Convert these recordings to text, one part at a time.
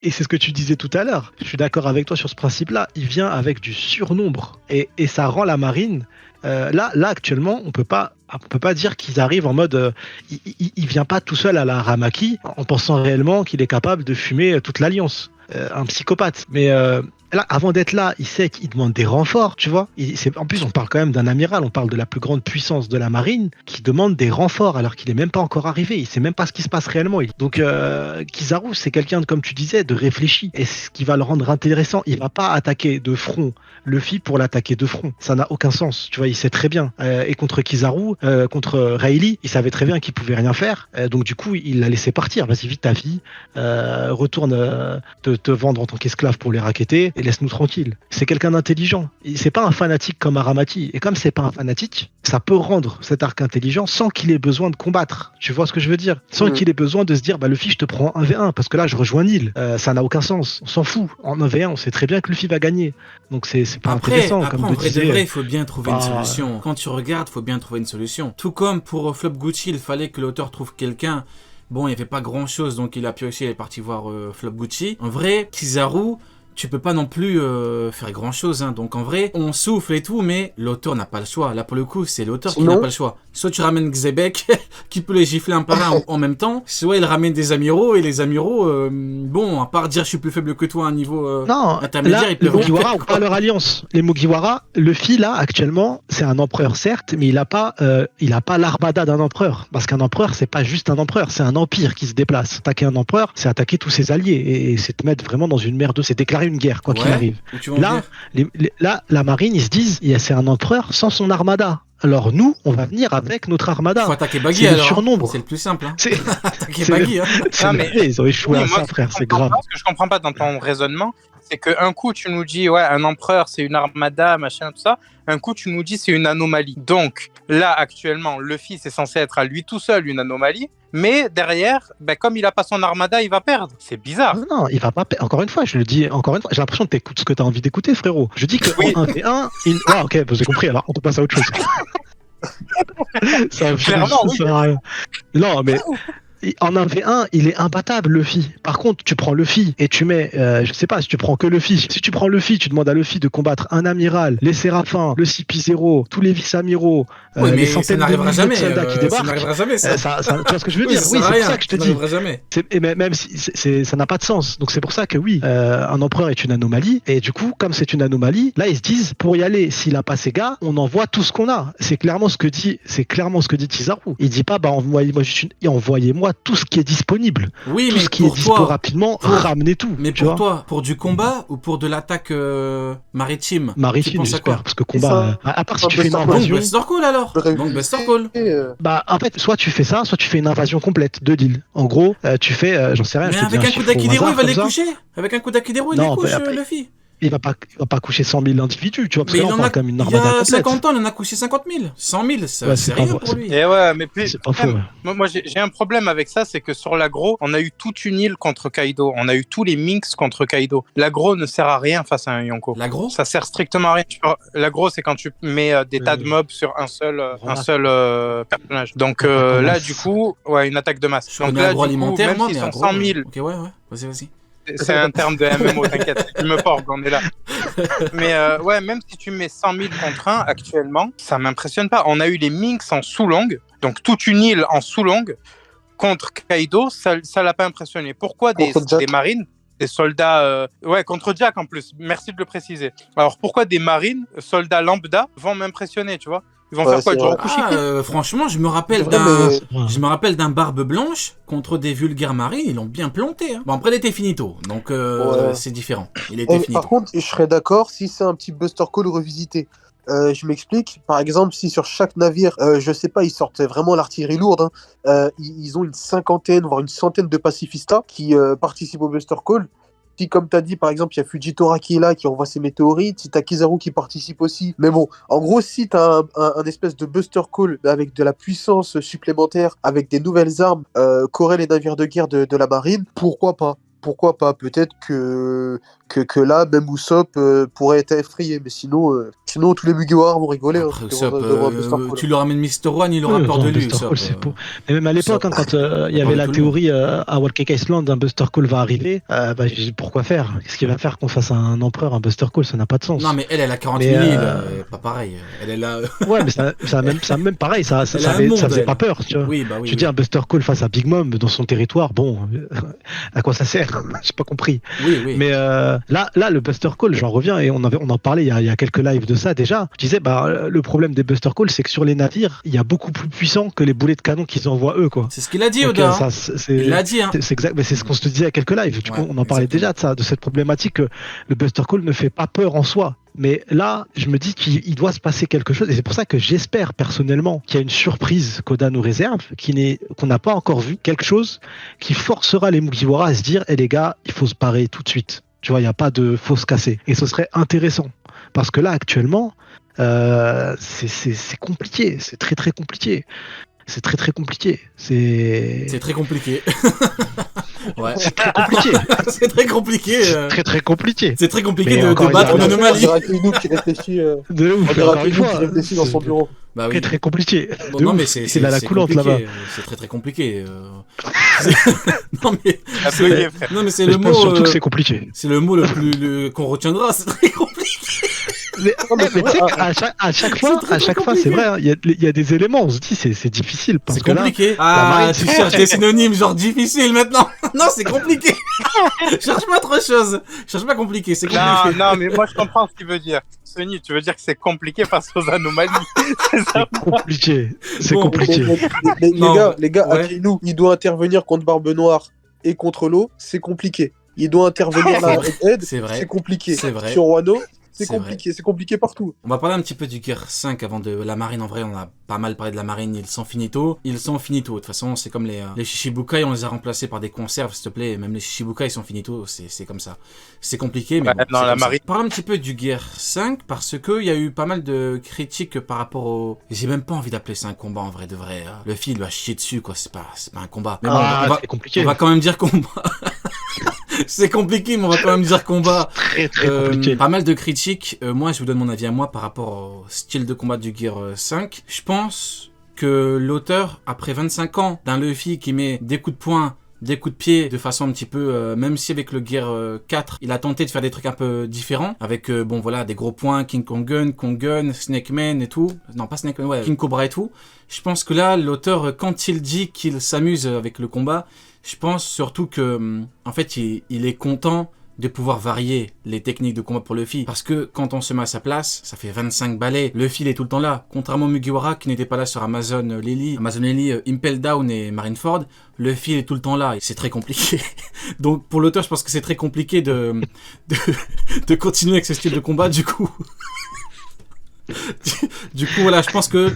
Et c'est ce que tu disais tout à l'heure. Je suis d'accord avec toi sur ce principe-là. Il vient avec du surnombre et ça rend la marine. Là actuellement, on peut pas dire qu'ils arrivent en mode. Il vient pas tout seul à la Ramaki en pensant réellement qu'il est capable de fumer toute l'Alliance. Un psychopathe. Mais là, avant d'être là, il sait qu'il demande des renforts, tu vois. En plus, on parle quand même d'un amiral, on parle de la plus grande puissance de la marine qui demande des renforts alors qu'il est même pas encore arrivé. Il sait même pas ce qui se passe réellement. Donc, Kizaru, c'est quelqu'un, comme tu disais, de réfléchi. Et ce qui va le rendre intéressant, il va pas attaquer de front Luffy pour l'attaquer de front. Ça n'a aucun sens, tu vois. Il sait très bien. Et contre Kizaru, contre Rayleigh, il savait très bien qu'il pouvait rien faire. Donc, du coup, il l'a laissé partir. Vas-y, vite ta vie. Retourne te vendre en tant qu'esclave pour les racketter et laisse-nous tranquille. C'est quelqu'un d'intelligent. C'est pas un fanatique comme Aramati. Et comme c'est pas un fanatique, ça peut rendre cet arc intelligent sans qu'il ait besoin de combattre. Tu vois ce que je veux dire? Sans qu'il ait besoin de se dire, bah Luffy, je te prends 1v1 parce que là, je rejoins Nil. Ça n'a aucun sens. On s'en fout. En 1v1, on sait très bien que Luffy va gagner. Donc c'est pas intéressant. Après, comme en de vrai de disait, vrai, il faut bien trouver une solution. Quand tu regardes, il faut bien trouver une solution. Tout comme pour Flop Gucci, il fallait que l'auteur trouve quelqu'un. Bon, il n'y avait pas grand chose, donc il a pioché, il est parti voir Flop Gucci. En vrai, Kizaru, tu peux pas non plus faire grand chose, hein. Donc en vrai, on souffle et tout, mais l'auteur n'a pas le choix. Là pour le coup, c'est l'auteur qui n'a pas le choix. Soit tu ramènes Xebec, qui peut les gifler un par un en même temps, soit il ramène des amiraux, et les amiraux, bon, à part dire je suis plus faible que toi à un niveau non, intermédiaire, là, ils les peuvent rien Mugiwara faire, ont quoi. pas leur alliance. Les Mugiwara, Luffy, là, actuellement, c'est un empereur, certes, mais il a pas l'armada d'un empereur. Parce qu'un empereur, c'est pas juste un empereur, c'est un empire qui se déplace. Attaquer un empereur, c'est attaquer tous ses alliés. Et c'est te mettre vraiment dans une merde, c'est déclarer une guerre, quoi qu'il Ouais, arrive. où tu vas en Là, venir? là, la marine, ils se disent, c'est un empereur sans son armada. Alors nous, on va venir avec notre Faut armada. attaquer Baggy C'est le alors, hein. C'est surnombre. le plus simple, hein. C'est, Attaquer c'est, Baggy, hein. Non, mais ils ont échoué oui, à moi, ça, frère, c'est grave. ce que je comprends pas dans ton raisonnement, c'est qu'un coup, tu nous dis, ouais, un empereur, c'est une armada, machin, tout ça. Un coup, tu nous dis, c'est une anomalie. Donc, là, actuellement, Luffy, c'est censé être à lui tout seul une anomalie. Mais derrière, ben, comme il a pas son armada, il va perdre. C'est bizarre. Non, non, il va pas. Encore une fois, je le dis encore une fois, j'ai l'impression que t'écoutes ce que t'as envie d'écouter, frérot. Je dis que Oui. en 1v1, ouais, ok, vous avez compris, alors on peut passer à autre chose. Clairement, oui. Non, mais en 1v1, il est imbattable, Luffy. Par contre, tu prends Luffy et tu mets, je sais pas, si tu prends que Luffy. Si tu prends Luffy, tu demandes à Luffy de combattre un amiral, les Séraphins, le CP0, tous les vice-amiraux, Oui, les mais ça centaines de n'arrivera milliers de jamais. soldats qui Ça débarquent. n'arrivera jamais, ça. Tu vois ce que je veux Oui, dire? ça Oui, sert à c'est pour rien. ça que je te Ça dis. n'arrivera jamais. Et même si ça n'a pas de sens. Donc c'est pour ça que oui, un empereur est une anomalie. Et du coup, comme c'est une anomalie, là ils se disent pour y aller, s'il a pas ses gars, on envoie tout ce qu'on a. C'est clairement ce que dit Kizaru. Il dit pas bah envoyez-moi tout ce qui est disponible. Oui, Tout mais ce qui est pour dispo toi, rapidement, ramenez tout. mais tu pour vois. toi, pour du combat ou pour de l'attaque maritime, tu Maritime, penses à quoi? j'espère, parce que combat. À part si tu fais une Buster Call. Donc invasion. Buster Call alors. Donc Buster Call. Bah, en fait, soit tu fais ça, soit tu fais une invasion complète de l'île. En gros, tu fais, j'en sais rien, Mais je te dis avec un un coup chiffre au d'Akidero, il hasard va comme les ça. coucher. Avec un coup d'Akidero, il les Non, couche, bah, Luffy. il va pas coucher 100 000 individus, tu vois, parce Mais que là, il on en a, parle quand même d'une il y armada a complète. 50 ans, il en a couché 50 000. 100 000, Ouais, c'est c'est rien pas pour lui. Et ouais, mais puis, C'est pas faux. Ouais. moi j'ai un problème avec ça, c'est que sur l'agro, on a eu toute une île contre Kaido. On a eu tous les Minks contre Kaido. L'agro ne sert à rien face à un Yonko. L'agro? Ça sert strictement à rien. L'agro, c'est quand tu mets des tas de mobs sur un seul personnage. Donc là, du coup, ouais, une attaque de masse. Je Donc connais là, du coup, agroalimentaire, même moi, s'ils mais sont agro. 100 000, Ok, ouais. Vas-y. c'est un terme de MMO, t'inquiète. Tu me portes, on est là. Mais ouais, même si tu mets 100 000 contre 1 actuellement, ça m'impressionne pas. On a eu les Minks en sous-longue, donc toute une île en sous-longue, contre Kaido, ça l'a pas impressionné. Pourquoi des marines, des soldats... Ouais, contre Jack en plus, merci de le préciser. Alors pourquoi des marines, soldats lambda, vont m'impressionner, tu vois? Ils vont faire quoi, du Rokushiki? Franchement, je me rappelle d'un Barbe Blanche contre des vulgaires marines, ils l'ont bien planté. Hein. Bon, après, il était finito, donc c'est différent. Il était finito. Par contre, je serais d'accord si c'est un petit Buster Call revisité. Je m'explique. Par exemple, si sur chaque navire, je sais pas, ils sortent vraiment l'artillerie lourde, hein, ils ont une cinquantaine, voire une centaine de pacifistas qui participent au Buster Call. Si, comme tu as dit, par exemple, il y a Fujitora qui est là, qui envoie ses météorites, si tu as Kizaru qui participe aussi. Mais bon, en gros, si tu as un espèce de Buster Call avec de la puissance supplémentaire, avec des nouvelles armes qu'auraient les navires de guerre de la marine, pourquoi pas? pourquoi pas? Peut-être que là, même Usopp pourrait être effrayé, mais sinon tous les Mugiwara vont rigoler. Après, Hein, Usopp, devant Buster Call. tu leur amènes Mr. One, il aura Oui, peur enfin, de lui, Buster Usopp. Call, c'est pour. Et même à l'époque, Usopp, quand il y on avait parle la de tout le théorie à Wall Cake Island, un Buster Call va arriver, j'ai dit, pourquoi faire? Qu'est-ce qu'il va faire qu'on fasse un empereur, un Buster Call? Ça n'a pas de sens. Non, mais elle a 40 Mais, 000 îles, pas pareil. Elle est là. Ouais, mais ça même pareil, ça Elle a un monde, faisait elle. pas peur, tu vois. Oui, bah oui. Je dis un Buster Call face à Big Mom dans son territoire, bon, à quoi ça sert? J'ai pas compris. Oui. Mais là, le Buster Call, j'en reviens et on en parlait il y a quelques lives de ça déjà. Je disais, le problème des Buster Call, c'est que sur les navires, il y a beaucoup plus puissant que les boulets de canon qu'ils envoient eux, quoi. C'est ce qu'il a dit, Donc, Oda. il l'a dit, hein. C'est exact, mais c'est ce qu'on se disait à quelques lives. Du coup, on en parlait déjà de ça, de cette problématique que le Buster Call ne fait pas peur en soi. Mais là, je me dis qu'il doit se passer quelque chose, et c'est pour ça que j'espère personnellement qu'il y a une surprise qu'Oda nous réserve, qu'on n'a pas encore vu, quelque chose qui forcera les Mugiwara à se dire, les gars, il faut se parer tout de suite. Tu vois, il n'y a pas de faut se casser. Et ce serait intéressant. Parce que là, actuellement, c'est compliqué. C'est très très compliqué. C'est très très compliqué. C'est très compliqué. Ouais. C'est très compliqué. C'est très compliqué. Très très compliqué. C'est très compliqué Mais de encore battre une une fois, On anomalie. dirait Akainu qui réfléchit. De ouf, On dirait encore une Akainu qui fois. réfléchit dans son bureau. Bah oui. Très très compliqué. Bon, De non, ouf. mais c'est Il a la coulante compliqué, là-bas. C'est très très compliqué. Non mais La bugué, frère. non mais c'est Mais le je pense mot. surtout que c'est compliqué. C'est le mot le plus qu'on retiendra. C'est très compliqué. Mais, Non, mais mais c'est tu sais vrai, qu'à chaque c'est fois, très, à très chaque fois, c'est compliqué. vrai, hein, il y a des éléments, on se dit c'est difficile parce C'est que là, compliqué. marine, Tu cherches des synonymes genre difficile maintenant. Non, c'est compliqué. Cherche pas autre chose. Cherche pas compliqué. C'est compliqué. Non, mais moi je comprends ce qu'il veut dire. Sony, tu veux dire que c'est compliqué face aux anomalies. C'est ça. c'est compliqué, c'est Bon, compliqué. Non, Les gars, ouais. Akainu, il doit intervenir contre Barbe Noire et contre l'eau, c'est compliqué. Il doit intervenir là avec Ed, C'est vrai. c'est compliqué. C'est vrai. Sur Wano, c'est C'est compliqué partout. On va parler un petit peu du Gear 5 avant de la marine. En vrai, on a pas mal parlé de la marine. Ils sont finito. De toute façon, c'est comme les Shichibukai, on les a remplacés par des conserves, s'il te plaît. Même les Shichibukai, ils sont finito. C'est comme ça. C'est compliqué, mais Ouais, bon, non, c'est la comme ça. marine. Parle un petit peu du Gear 5 parce que il y a eu pas mal de critiques par rapport au. J'ai même pas envie d'appeler ça un combat en vrai de vrai. Le Luffy, il lui a chié dessus, quoi. C'est pas un combat. Mais bon, C'est compliqué. on va quand même dire combat. C'est compliqué, mais on va quand même dire combat. Très très compliqué. Pas mal de critiques. Moi, je vous donne mon avis à moi par rapport au style de combat du Gear 5. Je pense que l'auteur, après 25 ans d'un Luffy qui met des coups de poing, des coups de pied de façon un petit peu, même si avec le Gear 4, il a tenté de faire des trucs un peu différents, avec, bon voilà, des gros points, King Kong, Snake Man et tout. Non, pas Snake Man, ouais, King Cobra et tout. Je pense que là, l'auteur, quand il dit qu'il s'amuse avec le combat, je pense surtout que, en fait, il est content de pouvoir varier les techniques de combat pour Luffy. Parce que quand on se met à sa place, ça fait 25 balais. Luffy, il est tout le temps là. Contrairement à Mugiwara, qui n'était pas là sur Amazon Lily, Impel Down et Marineford, Luffy, il est tout le temps là. Et c'est très compliqué. Donc, pour l'auteur, je pense que c'est très compliqué de continuer avec ce style de combat, du coup. Du coup, voilà, je pense que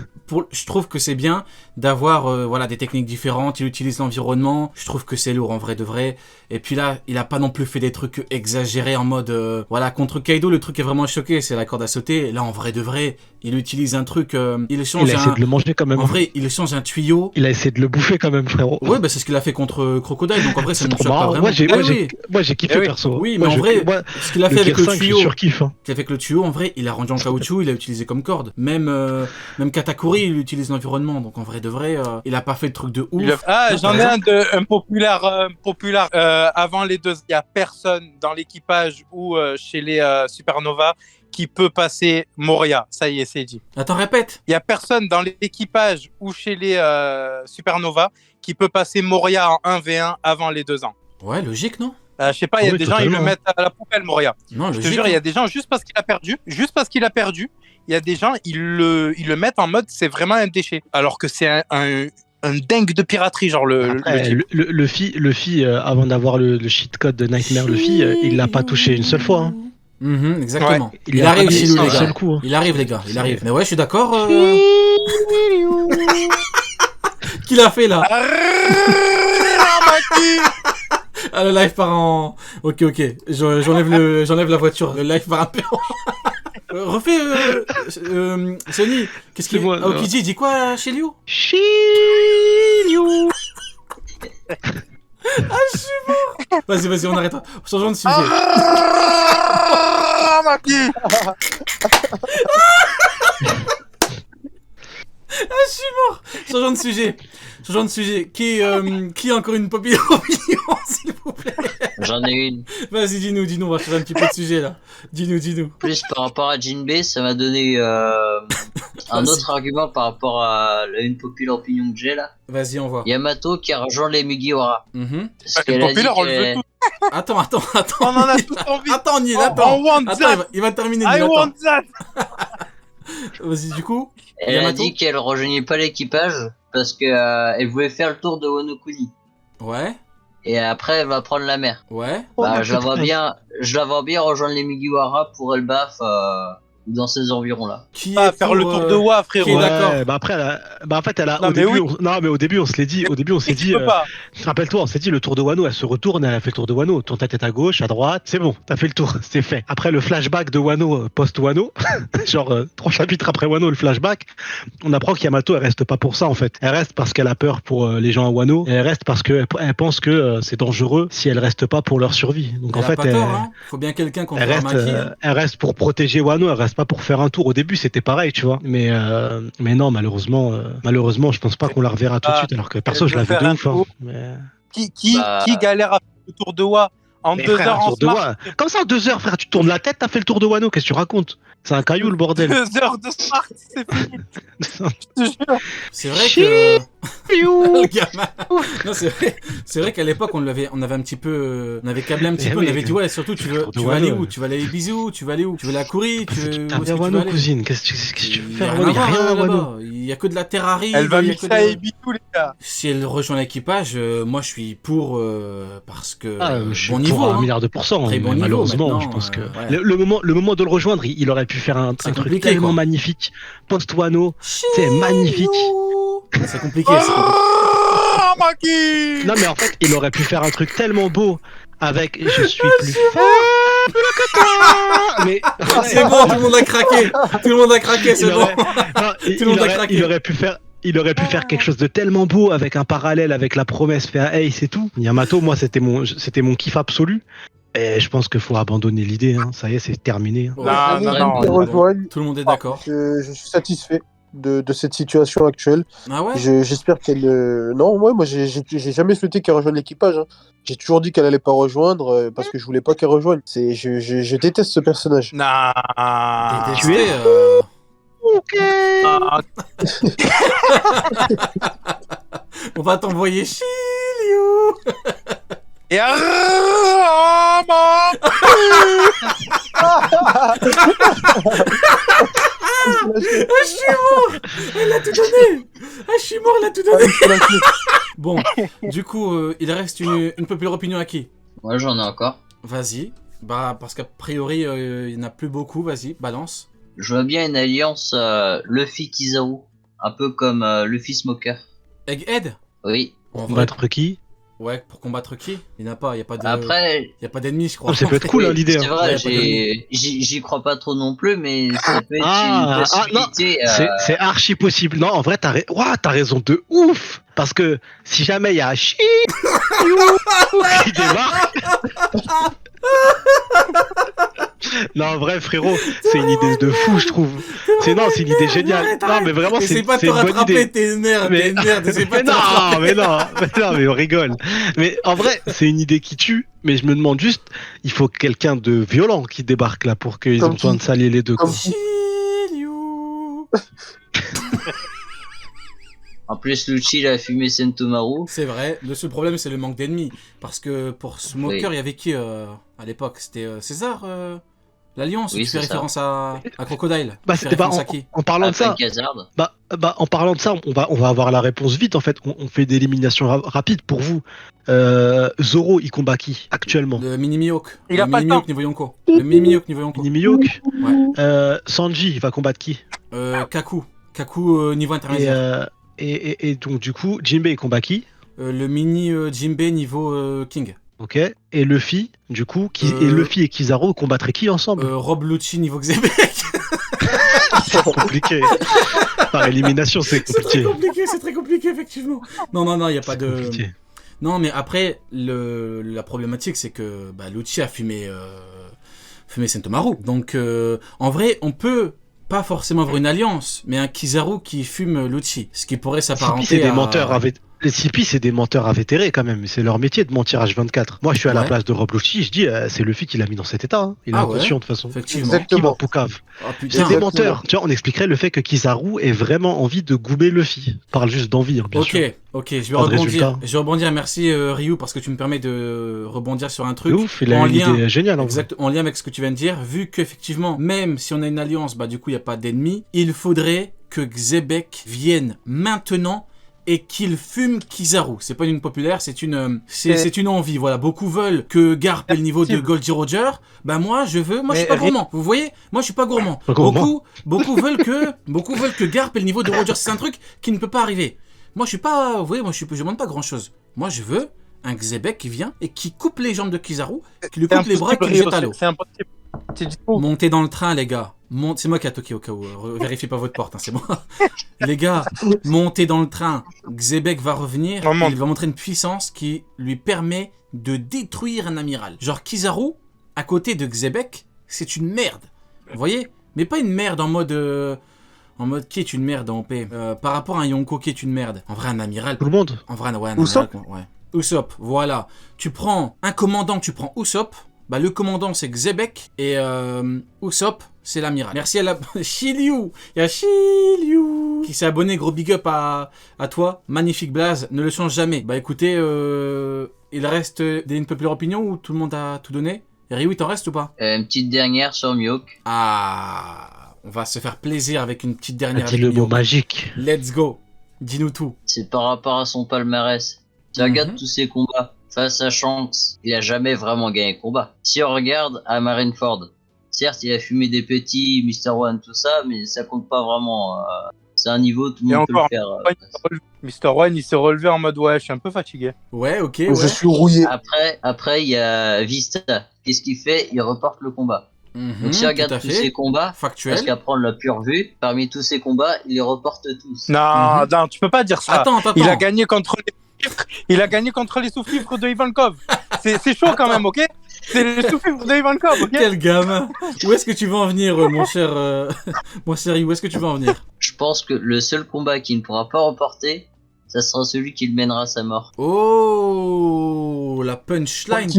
je trouve que c'est bien d'avoir voilà, des techniques différentes. Il utilise l'environnement. Je trouve que c'est lourd en vrai de vrai. Et puis là, il a pas non plus fait des trucs exagérés en mode voilà, contre Kaido, le truc est vraiment choqué, c'est la corde à sauter. Et là, en vrai de vrai, il utilise un truc, il change Il a essayé de le manger quand même. En vrai, il change un tuyau. Il a essayé de le bouffer quand même, frérot. Ouais, bah c'est ce qu'il a fait contre Crocodile. Donc en vrai, ça ne me trop choque pas marrant. vraiment. Moi, j'ai kiffé Eh oui. perso. Oui, mais Moi, en vrai, ce qu'il a fait avec le Gear 5, tuyau, je surkiffe, hein. avec le tuyau, en vrai, il a rendu en caoutchouc, il a utilisé comme corde. Même Katakuri, il utilise l'environnement. Donc en vrai de vrai, il a pas fait de truc de ouf. Ah, j'en ai un populaire. Avant les deux, il y a personne dans l'équipage ou chez les Supernova qui peut passer Moria. Ça y est, c'est dit. Attends, répète. Il y a personne dans l'équipage ou chez les Supernova qui peut passer Moria en 1v1 avant les 2 ans. Ouais, logique, non? Je sais pas, il y a Oui, des gens, ils le totalement. mettent à la poubelle, Moria. Non, Je te logique. jure, il y a des gens, juste parce qu'il a perdu, il y a des gens, ils le mettent en mode, c'est vraiment un déchet. Alors que c'est un dingue de piraterie, genre le type. Luffy, avant d'avoir le cheat code de Nightmare Luffy, il l'a pas touché une seule fois. Hein. Exactement. Ouais. Il arrive chez nous, un les gars. seul coup. Hein. Il arrive, les gars. Il arrive. Mais ouais, je suis d'accord. Qu'il a fait là? Ah, le live part en. Ok. J'enlève la voiture. Le live part un peu en. Refais. Sony, qu'est-ce qu'il. C'est moi, Aokiji, il dit quoi chez Liu? Shiryu. Vas-y, on arrête. Changeons de sujet. Ah, Maki. Je suis mort. Changeons de sujet. Qui a encore une opinion, s'il vous plaît? J'en ai une. Vas-y, dis-nous, on va changer un petit peu de sujet là. Dis-nous. Plus par rapport à Jinbei, ça m'a donné un autre argument par rapport à une populaire opinion que j'ai là. Vas-y, on voit. Yamato qui a rejoint les Mugiwara. Parce C'est qu'elle a dit populaire, on le qu'elle- veut tous. Attends. On en a tous envie. Attends, on y est, On attends. want Attends, that. il va terminer. I Attends. want that. Vas-y, du coup. Elle a Yamato dit qu'elle rejoignait pas l'équipage parce que elle voulait faire le tour de Wano Kuni. Ouais. Et après, elle va prendre la mer. Ouais. Bah, je la vois bien rejoindre les Mugiwara pour Elbaf ou dans ces environs-là. Qui Pas est faire pour, le tour de Wa, qui est frérot. d'accord. Bah après, en fait, elle a. Non, Au mais début, oui. non, mais au début, on se l'est dit. Au début, on s'est dit. Tu peux pas. Rappelle-toi, on s'est dit le tour de Wano, elle se retourne, elle a fait le tour de Wano. Ton tête est à gauche, à droite, c'est bon, t'as fait le tour, c'est fait. Après le flashback de Wano, post-Wano, genre 3 chapitres après Wano, le flashback, on apprend qu'Yamato, elle reste pas pour ça en fait. Elle reste parce qu'elle a peur pour les gens à Wano, et elle reste parce qu'elle pense que c'est dangereux si elle reste pas pour leur survie. Donc Elle en a fait, pas tort, hein. Faut bien quelqu'un contre elle reste, Maki. elle reste pour protéger Wano, elle reste pas pour faire un tour. Au début, c'était pareil, tu vois. Mais non, malheureusement, je pense pas qu'on la reverra tout de suite. Alors que perso, elle je veut l'avais faire de un ouf. Hein. tour. Mais... Qui Bah- galère à faire le tour de Wa en Mais 2 frère, heures un en tour de smart? Wa. Comme ça, en 2 heures, frère, tu tournes la tête, t'as fait le tour de Wano. Qu'est-ce que tu racontes? C'est un caillou, le bordel. 2 heures de smart, c'est fini. Je te jure. C'est vrai que. Le gamin. Non, c'est vrai qu'à l'époque, on avait un petit peu. On avait câblé un petit Eh peu. oui, On avait dit, ouais, surtout, tu tour de vas aller Wano. où? Tu vas aller les bisous? Tu vas aller où? Tu veux la courir? Où est-ce que T'as tu bien vas Wano, aller? cousine. Qu'est-ce que tu veux Il y faire? a Il y a rien rien à Wano. là-bas. Il y a que de la terrarie. Elle va il y a mixer que à de- Ebitou, les gars. Si elle rejoint l'équipage, moi je suis pour parce que Je suis bon pour niveau. un hein. milliard de pourcents. Très bon mais niveau, malheureusement, maintenant, je pense que ouais. le moment de le rejoindre, il aurait pu faire un C'est truc compliqué, tellement quoi. magnifique. Post-Wano, c'est magnifique. C'est compliqué. Ah, Maki. Non, mais en fait, il aurait pu faire un truc tellement beau avec je suis plus faible que toi. Mais C'est bon, tout le monde a craqué. Tout le monde a craqué, c'est il bon. aurait, non, Tout le monde a craqué. il aurait pu faire quelque chose de tellement beau avec un parallèle avec la promesse faite à Ace et tout. Yamato, moi, c'était mon kiff absolu. Et je pense qu'il faut abandonner l'idée. Hein. Ça y est, c'est terminé. Hein. Ouais, Non, non, non. Ils rejoignent. Tout le monde est d'accord. Je suis satisfait de cette situation actuelle. Ah ouais. J'espère qu'elle. Non, ouais, moi, j'ai jamais souhaité qu'elle rejoigne l'équipage. Hein. J'ai toujours dit qu'elle allait pas rejoindre parce que je voulais pas qu'elle rejoigne. Je déteste ce personnage. Non. Détesté, Ok. Ah, on va t'envoyer Shiryu. Et ah, maman. Je suis mort. Elle a tout donné. Je suis mort, elle a tout donné. Bon, du coup, il reste une populaire opinion à qui? Moi, j'en ai encore. Vas-y. Bah, parce qu'a priori, il n'y en a plus beaucoup. Vas-y, balance. Je vois bien une alliance Luffy-Kizaru. Un peu comme Luffy Smoker. Egghead. Oui. En vrai, Combattre qui? ouais, pour combattre qui? Il n'y en a pas. Il n'y a pas de. Après, Il y a pas d'ennemis, je crois. Oh, ça peut être cool, hein, l'idée. c'est Hein. vrai, Ouais, j'y crois pas trop non plus, mais ça peut être Ah, une possibilité. C'est archi possible. Non, en vrai, t'as raison de ouf. Parce que si jamais il y a Shiryu qui débarque. Non, en vrai, frérot, c'est une idée de fou, je trouve. C'est une idée géniale. Arrête, Non, mais vraiment, c'est Essaye pas de une te bonne rattraper, idée. t'es une merde, Mais- t'es une merde, essaye pas Mais de te rattraper. mais on rigole. Mais en vrai, c'est une idée qui tue. Mais je me demande juste, il faut quelqu'un de violent qui débarque là pour qu'ils aient Comme besoin qui de s'allier les deux. Quoi. Comme qui Shiryu. En plus, Lucci, il a fumé Sentomaru. C'est vrai, le seul problème c'est le manque d'ennemis. Parce que pour Smoker, il y avait qui à l'époque? C'était César l'Alliance, Oui, tu fais c'est ça. référence à Crocodile. Bah, Tu fais c'était pas référence à qui? en parlant de ça. Après Khazard. En parlant de ça, on va avoir la réponse vite en fait. On fait des éliminations rapides pour vous. Zoro, il combat qui actuellement? Le mini Mihawk. Il le a pas mini le Mihawk niveau Yonko. Le mini Mihawk niveau Yonko. Mini Mihawk. Ouais. Sanji, il va combattre qui? Kaku. Kaku niveau intermédiaire. Et donc du coup, Jinbei il combat qui? Le mini Jinbei niveau King. Ok. Et Luffy, du coup, et Luffy et Kizaru combattraient qui ensemble? Rob Lucci niveau Xebec. C'est compliqué. Par élimination, c'est C'est très compliqué. compliqué, c'est très compliqué, effectivement. Non, il n'y a pas de. Compliqué. Non, mais après, la problématique, c'est que Lucci a fumé Sentomaru. Donc, en vrai, on peut pas forcément avoir une alliance, mais un Kizaru qui fume Lucci. Ce qui pourrait CP, s'apparenter c'est des à... menteurs les CP, c'est des menteurs invétérés quand même. C'est leur métier de mentir H24. Moi, je suis à la Ouais. place de Rob Lucci, je dis, c'est Luffy qui l'a mis dans cet état. Hein. Il est Ah inconscient ouais, de toute façon. effectivement. Exact. Qui va Poucave? Ah C'est putain. des Exactement. menteurs. Tu vois, on expliquerait le fait que Kizaru ait vraiment envie de goumer Luffy. Il parle juste d'envie, hein, bien sûr. Ok, je vais Pas de rebondir. résultat. Je vais rebondir. Merci Ryu parce que tu me permets de rebondir sur un De truc ouf, il a en une lien. idée géniale. En vrai. Exact, en lien avec ce que tu viens de dire, vu qu'effectivement, même si on a une alliance, du coup, il n'y a pas d'ennemis, il faudrait que Xebec vienne maintenant et qu'il fume Kizaru. C'est pas une populaire, c'est une envie. Voilà, beaucoup veulent que Garp ait le niveau de Goldie Roger. Moi, je Mais suis pas gourmand. Vous voyez, moi, je suis pas gourmand. Pas gourmand. Beaucoup veulent que Garp ait le niveau de Roger. C'est un truc qui ne peut pas arriver. Moi, je suis pas, vous voyez, je demande pas grand chose. Moi, je veux un Xebec qui vient et qui coupe les jambes de Kizaru, qui lui coupe les bras et qui le jette à l'eau. C'est impossible. C'est du coup. Montez dans le train, les gars. C'est moi qui a toqué au cas où. Vérifiez pas votre porte, hein, c'est moi. Les gars, montez dans le train. Xebec va revenir. On monte. Il va montrer une puissance qui lui permet de détruire un amiral. Genre Kizaru, à côté de Xebec, c'est une merde. Vous voyez? Mais pas une merde en mode qui est une merde en paix. Par rapport à un Yonko qui est une merde. En vrai, un amiral. Tout le monde. En vrai, ouais, un Usopp. amiral. Ouais. Usopp, voilà. Tu prends un commandant, tu prends Usopp. Le commandant c'est Xebec et Usopp c'est l'amiral. Merci à la Shiryu. Il y a Shiryu qui s'est abonné, gros big up à toi. Magnifique blaze, ne le change jamais. Écoutez, il reste une populaire opinion ou tout le monde a tout donné? Ryu, il t'en reste ou pas? Une petite dernière sur Mihawk. Ah, on va se faire plaisir avec une petite dernière. Dis le avec mot Mihawk. magique. Let's go. Dis-nous tout. C'est par rapport à son palmarès. Tu regardes tous ses combats face à Shanks, il a jamais vraiment gagné de combat. Si on regarde à Marineford, certes il a fumé des petits, Mr. One, tout ça, mais ça compte pas vraiment. C'est un niveau, tout le Et monde peut encore, le faire. Mr. One, il s'est relevé en mode ouais, je suis un peu fatigué. Ouais, ok. Je Ouais. suis rouillé. Après il y a Vista. Qu'est-ce qu'il fait? Il reporte le combat. Donc si on tout regarde à tous fait. ses combats, Factuel. parce qu'après on l'a plus revu, parmi tous ses combats, il les reporte tous. Non, non, tu peux pas dire ça. Attends. Il a gagné contre les sous-fifres. Il a gagné contre les sous-fifres de Ivankov. C'est chaud quand même, ok? C'est les sous-fifres de Ivankov, ok? Quel gamin. Où est-ce que tu veux en venir, mon cher Ryu? Où est-ce que tu veux en venir? Je pense que le seul combat qu'il ne pourra pas reporter, ça sera celui qui le mènera à sa mort. Oh, la punchline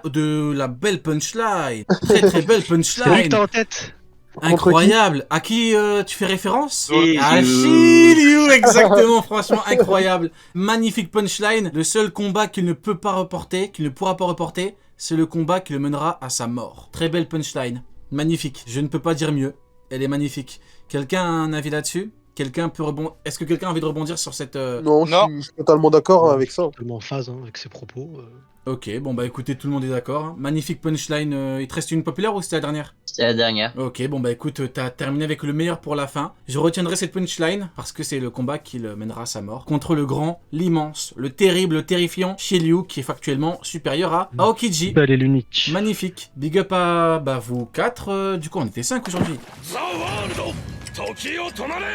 de la belle punchline. Très très belle C'est lui que punchline. t'as en tête. Incroyable. À qui tu fais référence? Shiryu. À Shiryu, exactement, franchement incroyable. Magnifique punchline. Le seul combat qu'il ne peut pas reporter, qu'il ne pourra pas reporter, c'est le combat qui le mènera à sa mort. Très belle punchline. Magnifique. Je ne peux pas dire mieux. Elle est magnifique. Quelqu'un a un avis là-dessus? Quelqu'un peut rebondir? Est-ce que quelqu'un a envie de rebondir sur cette... Non, Non. je suis totalement d'accord avec ça. Totalement en phase avec ses propos. Ok, bon écoutez, tout le monde est d'accord. Hein. Magnifique punchline. Il te reste une populaire ou c'était la dernière? C'était la dernière. Ok, bon écoute, t'as terminé avec le meilleur pour la fin. Je retiendrai cette punchline parce que c'est le combat qui le mènera à sa mort. Contre le grand, l'immense, le terrible, le terrifiant Shiryu qui est factuellement supérieur à Aokiji. Belle et l'unique. Magnifique. Big up à vous 4. Du coup, on était 5 aujourd'hui. ザ・ワールド時を止まれ